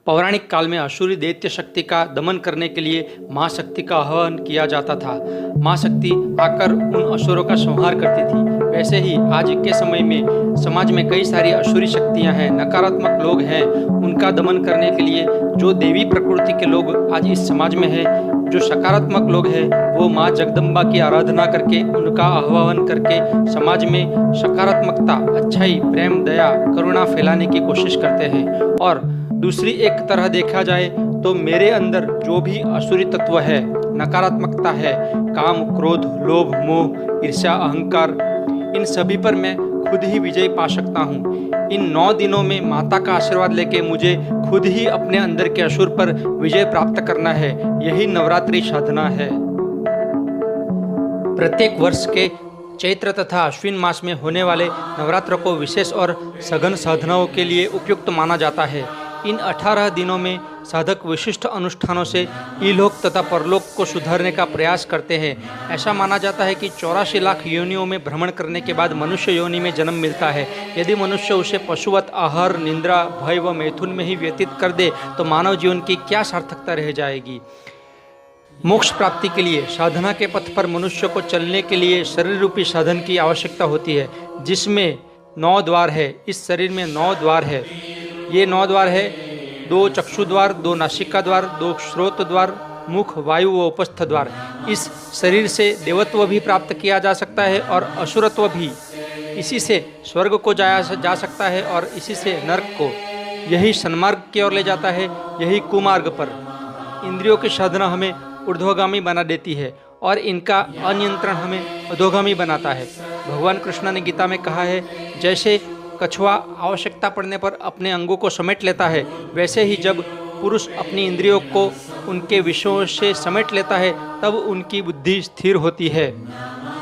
पौराणिक काल में असुरी दैत्य शक्ति का दमन करने के लिए माँ शक्ति का आह्वान किया जाता था। माँ शक्ति आकर उन असुरों का संहार करती थी। वैसे ही आज के समय में समाज में कई सारी असुरी शक्तियाँ हैं, नकारात्मक लोग हैं। उनका दमन करने के लिए जो देवी प्रकृति के लोग आज इस समाज में हैं, जो सकारात्मक लोग हैं, वो माँ जगदम्बा की आराधना करके, उनका आह्वान करके समाज में सकारात्मकता, अच्छाई, प्रेम, दया, करुणा फैलाने की कोशिश करते हैं। और दूसरी एक तरह देखा जाए तो मेरे अंदर जो भी असुरी तत्व है, नकारात्मकता है, काम, क्रोध, लोभ, मोह, ईर्ष्या, अहंकार, इन सभी पर मैं खुद ही विजय पा सकता हूँ। इन 9 दिनों में माता का आशीर्वाद लेके मुझे खुद ही अपने अंदर के असुर पर विजय प्राप्त करना है। यही नवरात्रि साधना है। प्रत्येक वर्ष के चैत्र तथा अश्विन मास में होने वाले नवरात्र को विशेष और सघन साधनाओं के लिए उपयुक्त माना जाता है। इन 18 दिनों में साधक विशिष्ट अनुष्ठानों से इहलोक तथा परलोक को सुधारने का प्रयास करते हैं। ऐसा माना जाता है कि 84 लाख योनियों में भ्रमण करने के बाद मनुष्य योनि में जन्म मिलता है। यदि मनुष्य उसे पशुवत आहार, निंद्रा, भय व मैथुन में ही व्यतीत कर दे तो मानव जीवन की क्या सार्थकता रह जाएगी। मोक्ष प्राप्ति के लिए साधना के पथ पर मनुष्य को चलने के लिए शरीर रूपी साधन की आवश्यकता होती है, जिसमें 9 द्वार है। इस शरीर में 9 द्वार है। ये 9 द्वार है, 2 चक्षु द्वार, 2 नासिका द्वार, 2 श्रोत द्वार, मुख, वायु व उपस्थ द्वार। इस शरीर से देवत्व भी प्राप्त किया जा सकता है और असुरत्व भी। इसी से स्वर्ग को जाया जा सकता है और इसी से नरक को। यही सन्मार्ग की ओर ले जाता है, यही कुमार्ग पर। इंद्रियों की साधना हमें ऊर्ध्वगामी बना देती है और इनका अनियंत्रण हमें अधोगामी बनाता है। भगवान कृष्ण ने गीता में कहा है, जैसे कछुआ आवश्यकता पड़ने पर अपने अंगों को समेट लेता है, वैसे ही जब पुरुष अपनी इंद्रियों को उनके विषयों से समेट लेता है तब उनकी बुद्धि स्थिर होती है।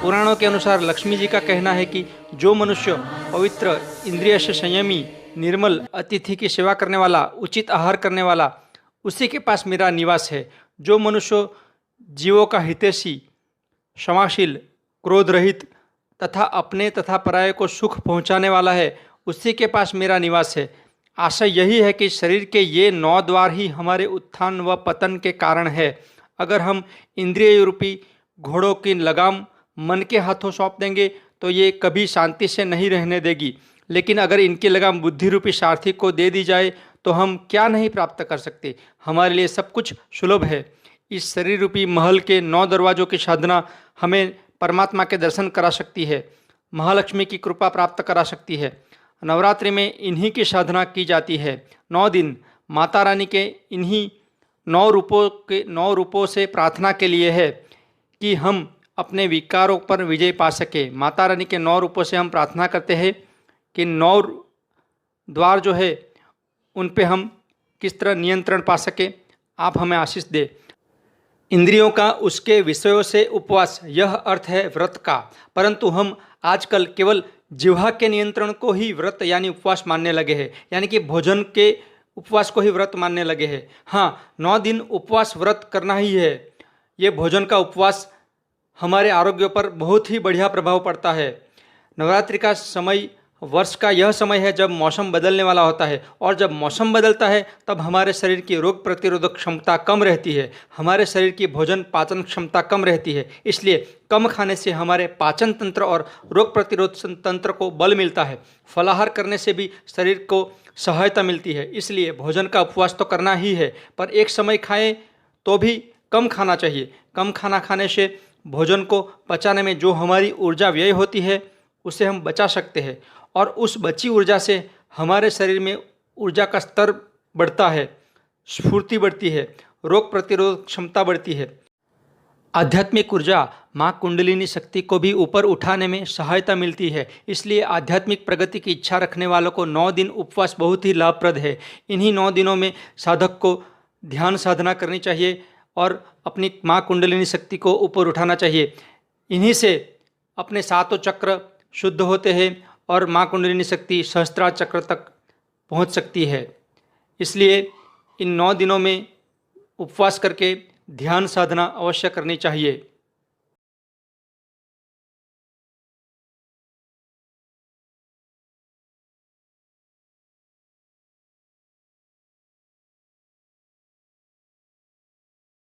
पुराणों के अनुसार लक्ष्मी जी का कहना है कि जो मनुष्य पवित्र, इंद्रिय से संयमी, निर्मल, अतिथि की सेवा करने वाला, उचित आहार करने वाला, उसी के पास मेरा निवास है। जो मनुष्य जीवों का हितैषी, क्षमाशील, क्रोध रहित तथा अपने तथा पराये को सुख पहुंचाने वाला है, उसी के पास मेरा निवास है। आशय यही है कि शरीर के ये 9 द्वार ही हमारे उत्थान व पतन के कारण है। अगर हम इंद्रिय रूपी घोड़ों की लगाम मन के हाथों सौंप देंगे तो ये कभी शांति से नहीं रहने देगी, लेकिन अगर इनकी लगाम बुद्धि रूपी सारथी को दे दी जाए तो हम क्या नहीं प्राप्त कर सकते। हमारे लिए सब कुछ सुलभ है। इस शरीर रूपी महल के 9 दरवाजों की साधना हमें परमात्मा के दर्शन करा सकती है, महालक्ष्मी की कृपा प्राप्त करा सकती है। नवरात्रि में इन्हीं की साधना की जाती है। 9 दिन माता रानी के इन्हीं 9 रूपों से प्रार्थना के लिए है कि हम अपने विकारों पर विजय पा सके। माता रानी के 9 रूपों से हम प्रार्थना करते हैं कि 9 द्वार जो है उन पे हम किस तरह नियंत्रण पा सके। आप हमें आशीष दे। इंद्रियों का उसके विषयों से उपवास, यह अर्थ है व्रत का। परंतु हम आजकल केवल जिह्वा के नियंत्रण को ही व्रत यानी उपवास मानने लगे हैं, यानी कि भोजन के उपवास को ही व्रत मानने लगे हैं। हाँ, 9 दिन उपवास व्रत करना ही है। ये भोजन का उपवास हमारे आरोग्य पर बहुत ही बढ़िया प्रभाव पड़ता है। नवरात्रि का समय वर्ष का यह समय है जब मौसम बदलने वाला होता है, और जब मौसम बदलता है तब हमारे शरीर की रोग प्रतिरोधक क्षमता कम रहती है, हमारे शरीर की भोजन पाचन क्षमता कम रहती है। इसलिए कम खाने से हमारे पाचन तंत्र और रोग प्रतिरोध तंत्र को बल मिलता है। फलाहार करने से भी शरीर को सहायता मिलती है। इसलिए भोजन का उपवास तो करना ही है, पर एक समय खाएं तो भी कम खाना चाहिए। कम खाना खाने से भोजन को पचाने में जो हमारी ऊर्जा व्यय होती है उसे हम बचा सकते हैं, और उस बची ऊर्जा से हमारे शरीर में ऊर्जा का स्तर बढ़ता है, स्फूर्ति बढ़ती है, रोग प्रतिरोध क्षमता बढ़ती है। आध्यात्मिक ऊर्जा माँ कुंडलिनी शक्ति को भी ऊपर उठाने में सहायता मिलती है। इसलिए आध्यात्मिक प्रगति की इच्छा रखने वालों को 9 दिन उपवास बहुत ही लाभप्रद है। इन्हीं 9 दिनों में साधक को ध्यान साधना करनी चाहिए और अपनी माँ कुंडलिनी शक्ति को ऊपर उठाना चाहिए। इन्हीं से अपने 7 चक्र शुद्ध होते हैं और माँ कुंडलिनी शक्ति सहस्त्रार चक्र तक पहुँच सकती है। इसलिए इन 9 दिनों में उपवास करके ध्यान साधना अवश्य करनी चाहिए।